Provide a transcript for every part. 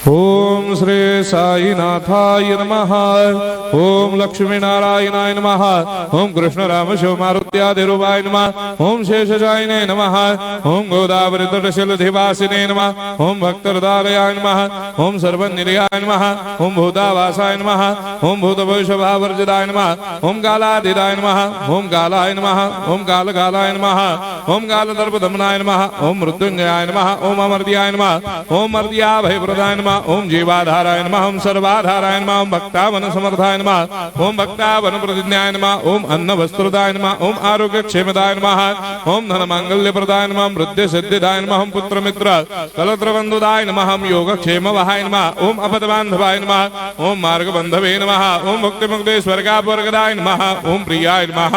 ओम श्री साईनाथाय नमः। ओम लक्ष्मी नारायणाय नमः। ओम कृष्ण राम शिव मारुत्यादिरूपाय नमः। ओम शेषशायिने नमः। ओम गोदावरी तटशिलधिवासिने नमः। ओम भक्तहृदयाय नमः। ओम सर्वनिलयाय नमः। ओम भूतावासाय नमः। ओम भूतभविष्यभावर्जिताय नमः। ओम कालाधीराय नमः। ओम कालाय नमः। ओम कालकालाय नमः। ओम कालदर्पदमनाय नमः। ओम मृत्युंजयाय नमः। ओम अमर्त्याय नमः। ओम मर्त्याभयप्रदाय नमः। ओम जीवाधाराय नमः। ओम सर्वाधाराय नमः। ओम भक्तावन समर्थाय नमः। ओम भक्तावन प्रतिज्ञाय नमः। ओम अन्न वस्त्रदाय नमः। ओम आरोग्य क्षेमदाय नमः। ओम धन मांगल्य प्रदाय नमः। ओम वृद्धि सिद्धिदाय नमः। ओम पुत्र मित्र कलत्र बंधुदाय नमः। ओम योग क्षेम वहाय नमः। ओम अपद बांधवाय नमः। ओम मार्ग बंधवे नमः। ओम भक्ति मुक्ति स्वर्गापवर्गदाय नमः। ओम प्रियाय नमः।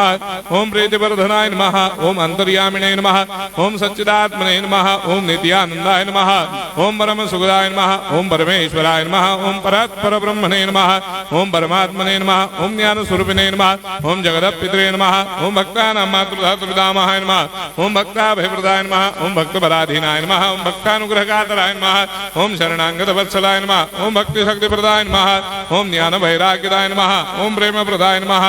ओम प्रीतिवर्धनाय नमः। ओम अंतर्यामिने नमः। ओम सच्चिदात्मने नमः। ओम नित्यानंदाय नमः। ओम परम सुखदाय नमः। ओम परमेश्वराय नमः। ओम परात्पर ब्रह्मणे नमः। ओम परमात्मने नमः। ओम ज्ञान स्वरूपिणे नमः। ओम जगदपितरे नमः। ओम भक्तानां मातृधातुर्धामाय नमः। ओम भक्ताभयप्रदाय नमः। ओम भक्तपराधीनाय नमः। ओम भक्तानुग्रहकातराय नमः। ओम शरणागत वत्सलाय नमः। ओम भक्ति शक्ति प्रदाय नमः। ओम ज्ञान वैराग्यदाय नमः। ओम प्रेम प्रदाय नमः।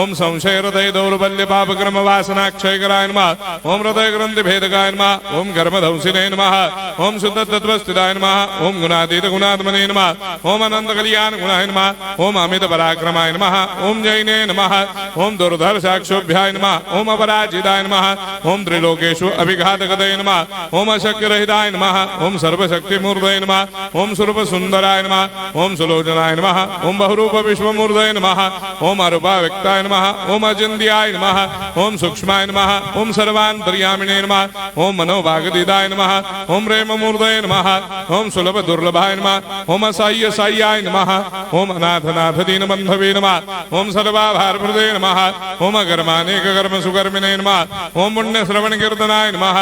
ओम संशय हृदय दौर्बल्य पाप कर्म वासना क्षयकराय नमः। ओम हृदय ग्रंथि भेदकाय नमः। ओम कर्मधंसिने नमः। ओम शुद्ध तत्वस्थिताय नमः। ओम गुणातीत गुणात्मने नमः। ओम अनंत कल्याण गुणाय नमः। ओम अमित पराक्रमाय नमः। ओम जैने नमः। ओम दुर्धर्षाक्षोभ्याय नमः। ओम अपराजिताय नमः। ओम त्रिलोकेषु अभिघातकतये नमः। ओम अशक्य रहिताय नमः। ओम सर्वशक्ति मूर्धये नमः। ओम स्वरूप सुंदराय नमः। ओम सुलोचनाय नमः। ओम बहुरूप विश्वमूर्धये नमः। ओम अरूपाव्यक्ताय नमः। ओम अचिन्त्याय नमः। ओम सूक्ष्माय नमः। ओम सर्वान्तर्यामिने नमः। ओम मनोभागदिदाय नमः। ओम प्रेममूर्धये नमः। ओम सुलभ दुर्लभाय नमः। ओम असाह्य साह्याय नमः। ओम अनाथनाथ दीनबन्धवे नमः। ओम सर्वाभारप्रदे नमः। ओम अकर्मानेक कर्म सुकर्मिणे नमः। ओम पुण्य श्रवण कीर्तनाय नमः।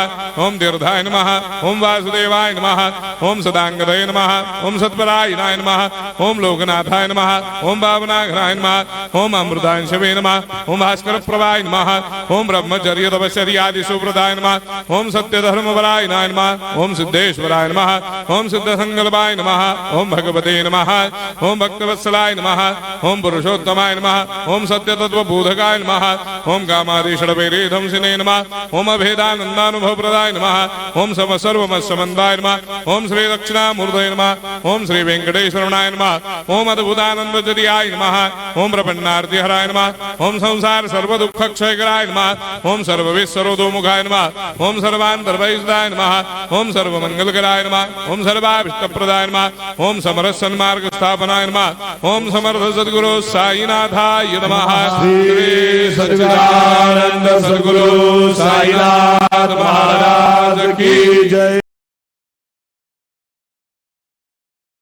ओम तीर्थाय नमः। ओम वासुदेवाय नमः। ओम सदांगदये नमः। ओम सत्परायणाय नमः। ओम लोकनाथाय नमः। ओम भावनाघ्नाय नमः। ओम अमृतांशवे नमः। ओम भास्कर प्रभाय नमः। ओम ब्रह्मचर्य तपश्चर्यादि सुप्रदाय नमः। ओम सत्य धर्मपरायणाय नमः। ओम सिद्धेश्वराय नमः। ओम सिद्ध संकल्पाय नमः। ओम भगवते नमः। ओम भक्तवत्सलाय नमः। ओम पुरुषोत्तमाय नमः। ओम सत्य तत्व बोधकाय नमः। ओम कामादिषडवैरे धंसिने नमः। ओम अभेदानंदानुभव प्रदाय नमः। ओम सम सर्वमस्समन्दाय नमः। ओम श्री दक्षिणामूर्तये नमः। ओम श्री वेंकटेश्वरनाय नमः। ओम अद्भुतानंदजरियाय नमः। ओम प्रपन्नार्तिहराय नमः। ओम संसार सर्व दुःख क्षयकराय नमः। ओम सर्वविश्वरोधोमुखाय नमः। ओम सर्वान्तर्वैसदाय नमः। ओम सर्वमंगलकराय नमः। ओम सर्वाभिष्टप्रदाय नमः। ओम समरस सन्मार्ग स्थापनाय नमः। ओम समर्थ सद्गुरु साईनाथाय नमः। श्री सच्चिदानंद सद्गुरु साईनाथ महाराज की जय।